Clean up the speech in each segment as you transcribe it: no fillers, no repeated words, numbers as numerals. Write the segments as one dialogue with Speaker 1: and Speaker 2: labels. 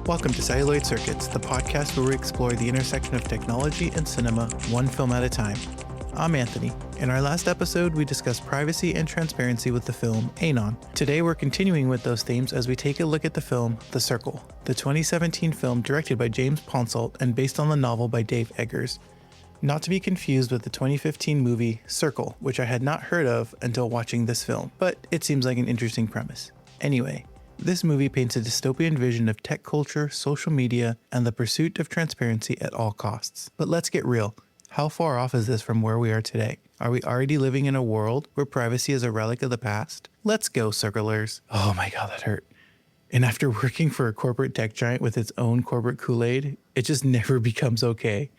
Speaker 1: Welcome to Celluloid Circuits, the podcast where we explore the intersection of technology and cinema, one film at a time. I'm Anthony. In our last episode, we discussed privacy and transparency with the film Anon. Today, we're continuing with those themes as we take a look at the film The Circle, the 2017 film directed by James Ponsoldt and based on the novel by Dave Eggers. Not to be confused with the 2015 movie Circle, which I had not heard of until watching this film, but it seems like an interesting premise. Anyway, this movie paints a dystopian vision of tech culture, social media, and the pursuit of transparency at all costs. But let's get real. How far off is this from where we are today? Are we already living in a world where privacy is a relic of the past? Let's go, circlers. Oh my god, that hurt. And after working for a corporate tech giant with its own corporate Kool-Aid, it just never becomes okay.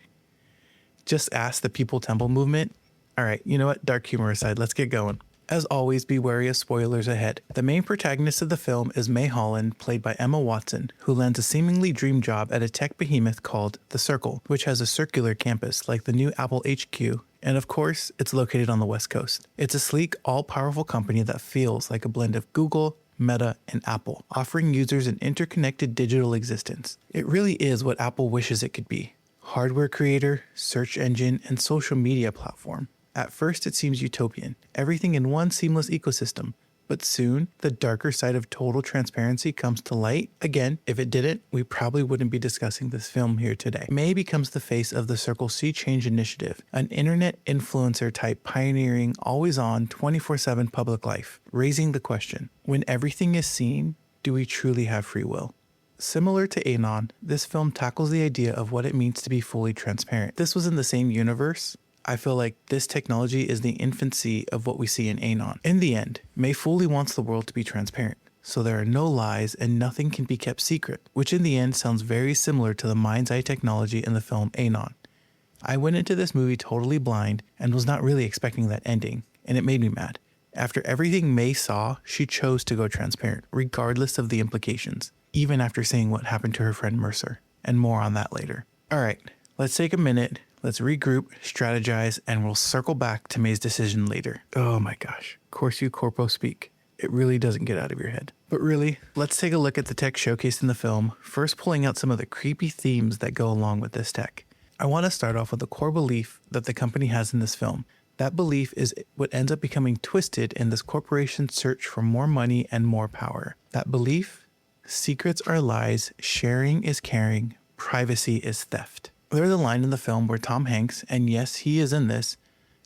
Speaker 1: Just ask the People Temple movement. Alright, you know what? Dark humor aside, let's get going. As always, be wary of spoilers ahead. The main protagonist of the film is May Holland, played by Emma Watson, who lands a seemingly dream job at a tech behemoth called The Circle, which has a circular campus like the new Apple HQ, and of course, it's located on the West Coast. It's a sleek, all-powerful company that feels like a blend of Google, Meta, and Apple, offering users an interconnected digital existence. It really is what Apple wishes it could be. Hardware creator, search engine, and social media platform. At first, it seems utopian, everything in one seamless ecosystem. But soon, the darker side of total transparency comes to light. Again, if it didn't, we probably wouldn't be discussing this film here today. May becomes the face of the Circle's SeeChange initiative, an internet influencer type pioneering always-on 24/7 public life, raising the question, when everything is seen, do we truly have free will? Similar to Anon, this film tackles the idea of what it means to be fully transparent. This was in the same universe. I feel like this technology is the infancy of what we see in Anon. In the end, May fully wants the world to be transparent, so there are no lies and nothing can be kept secret, which in the end sounds very similar to the mind's eye technology in the film Anon. I went into this movie totally blind and was not really expecting that ending, and it made me mad. After everything May saw, she chose to go transparent, regardless of the implications, even after seeing what happened to her friend Mercer, and more on that later. Alright, let's take a minute. Let's regroup, strategize, and we'll circle back to May's decision later. Oh my gosh. Corsu corpo speak. It really doesn't get out of your head. But really, let's take a look at the tech showcased in the film, first pulling out some of the creepy themes that go along with this tech. I want to start off with the core belief that the company has in this film. That belief is what ends up becoming twisted in this corporation's search for more money and more power. That belief? Secrets are lies, sharing is caring, privacy is theft. There's a line in the film where Tom Hanks, and yes, he is in this,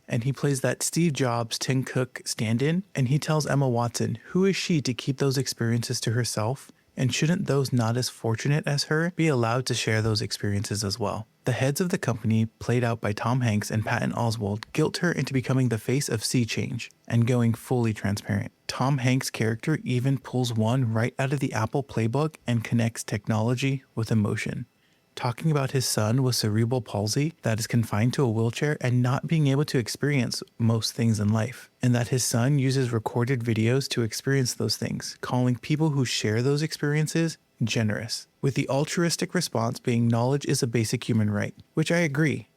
Speaker 1: and he plays that Steve Jobs Tim Cook stand-in, and he tells Emma Watson, who is she to keep those experiences to herself? And shouldn't those not as fortunate as her be allowed to share those experiences as well? The heads of the company, played out by Tom Hanks and Patton Oswalt, guilt her into becoming the face of SeeChange and going fully transparent. Tom Hanks' character even pulls one right out of the Apple playbook and connects technology with emotion. Talking about his son with cerebral palsy that is confined to a wheelchair and not being able to experience most things in life, and that his son uses recorded videos to experience those things, calling people who share those experiences generous, with the altruistic response being knowledge is a basic human right, which I agree.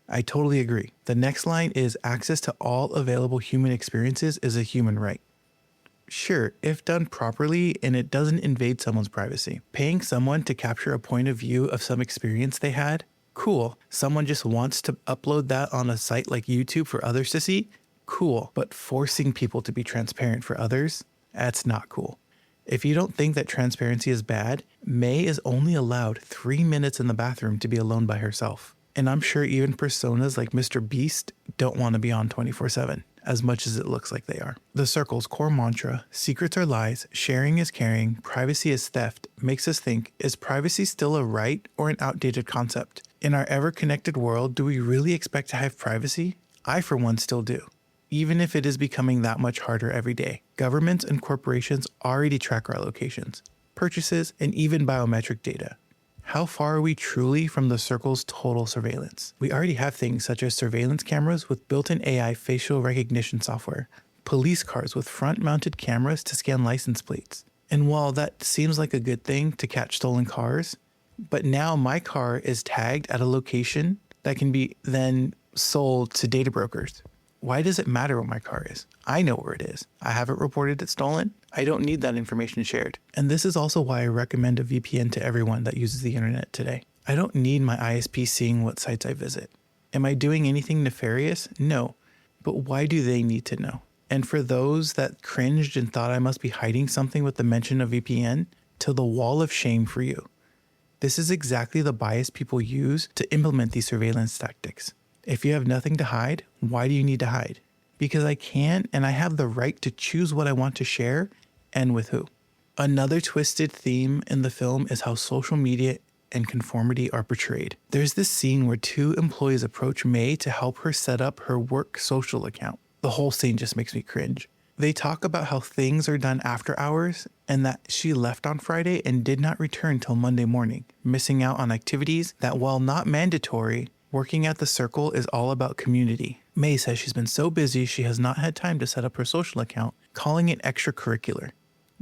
Speaker 1: I totally agree. The next line is access to all available human experiences is a human right. Sure, if done properly and it doesn't invade someone's privacy. Paying someone to capture a point of view of some experience they had? Cool. Someone just wants to upload that on a site like YouTube for others to see? Cool. But forcing people to be transparent for others? That's not cool. If you don't think that transparency is bad, May is only allowed 3 minutes in the bathroom to be alone by herself. And I'm sure even personas like Mr. Beast don't want to be on 24/7. As much as it looks like they are. The Circle's core mantra, secrets are lies, sharing is caring, privacy is theft, makes us think, is privacy still a right or an outdated concept? In our ever-connected world, do we really expect to have privacy? I, for one, still do. Even if it is becoming that much harder every day. Governments and corporations already track our locations, purchases, and even biometric data. How far are we truly from the Circle's total surveillance? We already have things such as surveillance cameras with built-in AI facial recognition software, police cars with front-mounted cameras to scan license plates. And while that seems like a good thing to catch stolen cars, but now my car is tagged at a location that can be then sold to data brokers. Why does it matter where my car is? I know where it is. I haven't reported it stolen. I don't need that information shared. And this is also why I recommend a VPN to everyone that uses the internet today. I don't need my ISP seeing what sites I visit. Am I doing anything nefarious? No. But why do they need to know? And for those that cringed and thought I must be hiding something with the mention of VPN, to the wall of shame for you. This is exactly the bias people use to implement these surveillance tactics. If you have nothing to hide, why do you need to hide? Because I can and I have the right to choose what I want to share and with who. Another twisted theme in the film is how social media and conformity are portrayed. There's this scene where two employees approach May to help her set up her work social account. The whole scene just makes me cringe. They talk about how things are done after hours and that she left on Friday and did not return till Monday morning, missing out on activities that, while not mandatory, working at the Circle is all about community. May says she's been so busy she has not had time to set up her social account, calling it extracurricular.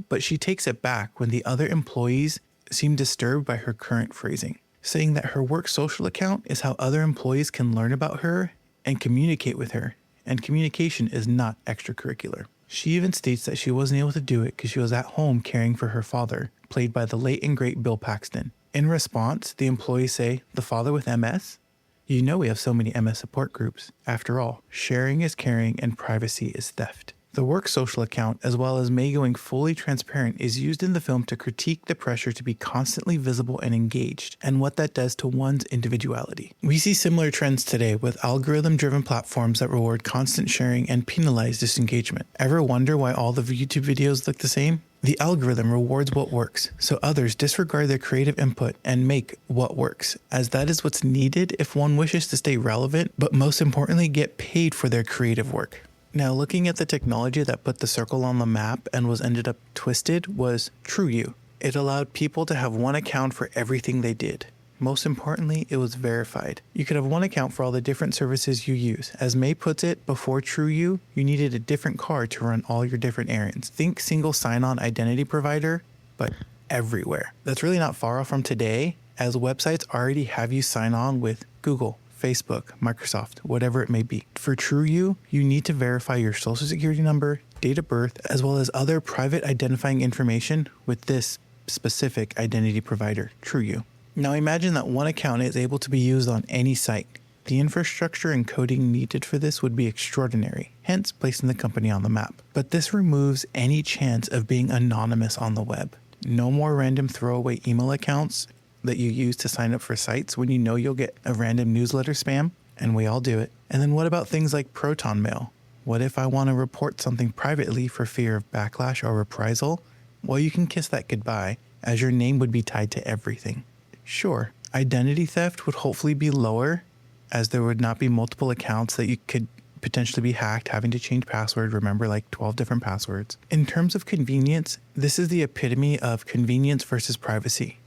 Speaker 1: But she takes it back when the other employees seem disturbed by her current phrasing, saying that her work social account is how other employees can learn about her and communicate with her, and communication is not extracurricular. She even states that she wasn't able to do it because she was at home caring for her father, played by the late and great Bill Paxton. In response, the employees say, "The father with MS? You know we have so many MS support groups. After all, sharing is caring and privacy is theft." The work social account, as well as May going fully transparent, is used in the film to critique the pressure to be constantly visible and engaged, and what that does to one's individuality. We see similar trends today with algorithm-driven platforms that reward constant sharing and penalize disengagement. Ever wonder why all the YouTube videos look the same? The algorithm rewards what works, so others disregard their creative input and make what works, as that is what's needed if one wishes to stay relevant, but most importantly, get paid for their creative work. Now, looking at the technology that put the Circle on the map and was ended up twisted was TruYou. It allowed people to have one account for everything they did. Most importantly, it was verified. You could have one account for all the different services you use. As May puts it, before TruYou, you needed a different card to run all your different errands. Think single sign-on identity provider, but everywhere. That's really not far off from today, as websites already have you sign on with Google, Facebook, Microsoft, whatever it may be. For TruYou, you need to verify your social security number, date of birth, as well as other private identifying information with this specific identity provider, TruYou. Now imagine that one account is able to be used on any site. The infrastructure and coding needed for this would be extraordinary, hence placing the company on the map. But this removes any chance of being anonymous on the web. No more random throwaway email accounts that you use to sign up for sites when you know you'll get a random newsletter spam, and we all do it. And then what about things like Proton Mail? What if I want to report something privately for fear of backlash or reprisal? Well, you can kiss that goodbye, as your name would be tied to everything. Sure, identity theft would hopefully be lower, as there would not be multiple accounts that you could potentially be hacked, having to change password, remember like 12 different passwords. In terms of convenience, this is the epitome of convenience versus privacy.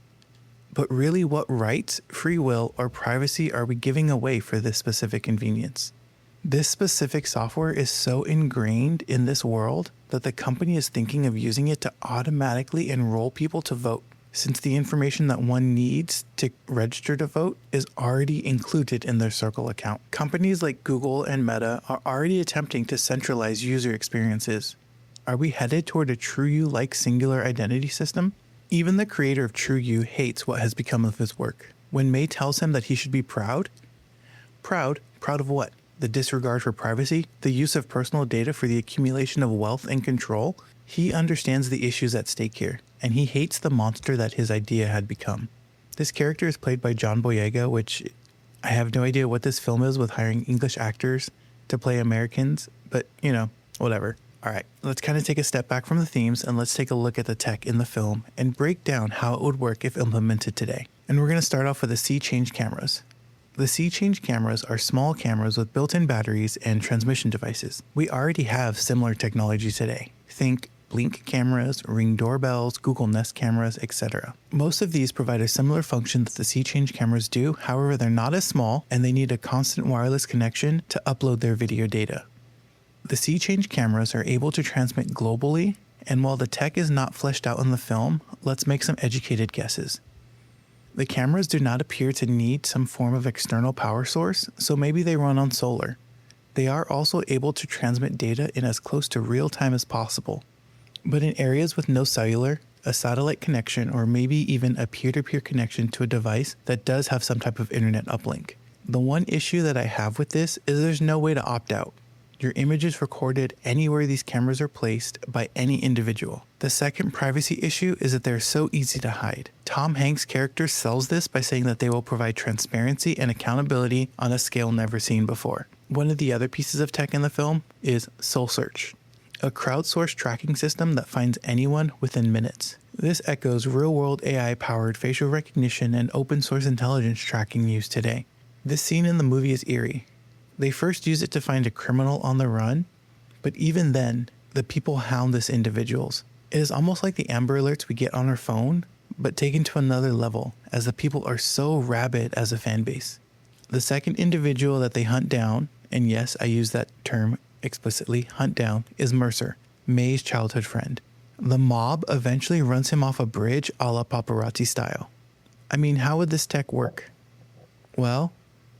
Speaker 1: But really, what rights, free will, or privacy are we giving away for this specific convenience? This specific software is so ingrained in this world that the company is thinking of using it to automatically enroll people to vote, since the information that one needs to register to vote is already included in their Circle account. Companies like Google and Meta are already attempting to centralize user experiences. Are we headed toward a TruYou-like singular identity system? Even the creator of TruYou hates what has become of his work. When May tells him that he should be proud? Proud of what? The disregard for privacy? The use of personal data for the accumulation of wealth and control? He understands the issues at stake here, and he hates the monster that his idea had become. This character is played by John Boyega, which I have no idea what this film is with hiring English actors to play Americans, but whatever. All right, let's kind of take a step back from the themes and let's take a look at the tech in the film and break down how it would work if implemented today. And we're going to start off with the SeeChange cameras. The SeeChange cameras are small cameras with built-in batteries and transmission devices. We already have similar technology today. Think Blink cameras, Ring doorbells, Google Nest cameras, etc. Most of these provide a similar function that the SeeChange cameras do, however they're not as small and they need a constant wireless connection to upload their video data. The SeeChange cameras are able to transmit globally, and while the tech is not fleshed out in the film, let's make some educated guesses. The cameras do not appear to need some form of external power source, so maybe they run on solar. They are also able to transmit data in as close to real time as possible. But in areas with no cellular, a satellite connection, or maybe even a peer-to-peer connection to a device that does have some type of internet uplink. The one issue that I have with this is there's no way to opt out. Your image is recorded anywhere these cameras are placed by any individual. The second privacy issue is that they're so easy to hide. Tom Hanks' character sells this by saying that they will provide transparency and accountability on a scale never seen before. One of the other pieces of tech in the film is SoulSearch, a crowdsourced tracking system that finds anyone within minutes. This echoes real-world AI-powered facial recognition and open-source intelligence tracking used today. This scene in the movie is eerie. They first use it to find a criminal on the run, but even then, the people hound these individuals. It is almost like the Amber Alerts we get on our phone, but taken to another level, as the people are so rabid as a fan base. The second individual that they hunt down, and yes, I use that term explicitly, hunt down, is Mercer, May's childhood friend. The mob eventually runs him off a bridge a la paparazzi style. I mean, how would this tech work? Well,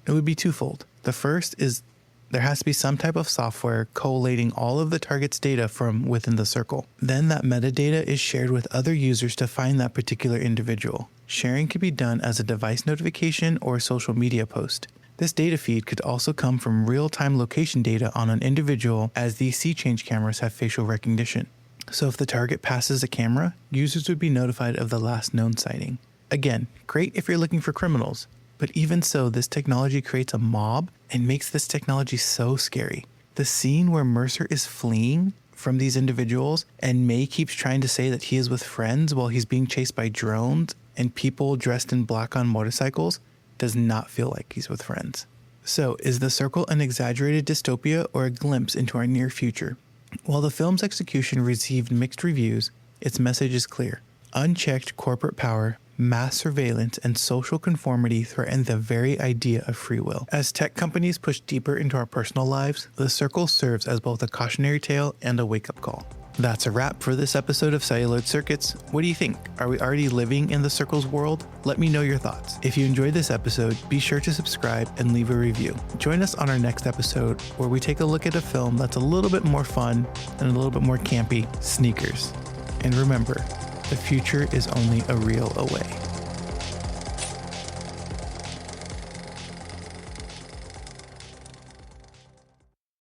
Speaker 1: it would be twofold. The first is there has to be some type of software collating all of the target's data from within the circle. Then that metadata is shared with other users to find that particular individual. Sharing could be done as a device notification or a social media post. This data feed could also come from real-time location data on an individual, as these SeeChange cameras have facial recognition. So if the target passes a camera, users would be notified of the last known sighting. Again, great if you're looking for criminals. But even so, this technology creates a mob and makes this technology so scary. The scene where Mercer is fleeing from these individuals and May keeps trying to say that he is with friends while he's being chased by drones and people dressed in black on motorcycles does not feel like he's with friends. So, is The Circle an exaggerated dystopia or a glimpse into our near future? While the film's execution received mixed reviews, its message is clear. Unchecked corporate power, mass surveillance, and social conformity threaten the very idea of free will. As tech companies push deeper into our personal lives, The Circle serves as both a cautionary tale and a wake-up call. That's a wrap for this episode of Celluloid Circuits. What do you think? Are we already living in The Circle's world? Let me know your thoughts. If you enjoyed this episode, be sure to subscribe and leave a review. Join us on our next episode where we take a look at a film that's a little bit more fun and a little bit more campy, Sneakers. And remember, the future is only a reel away.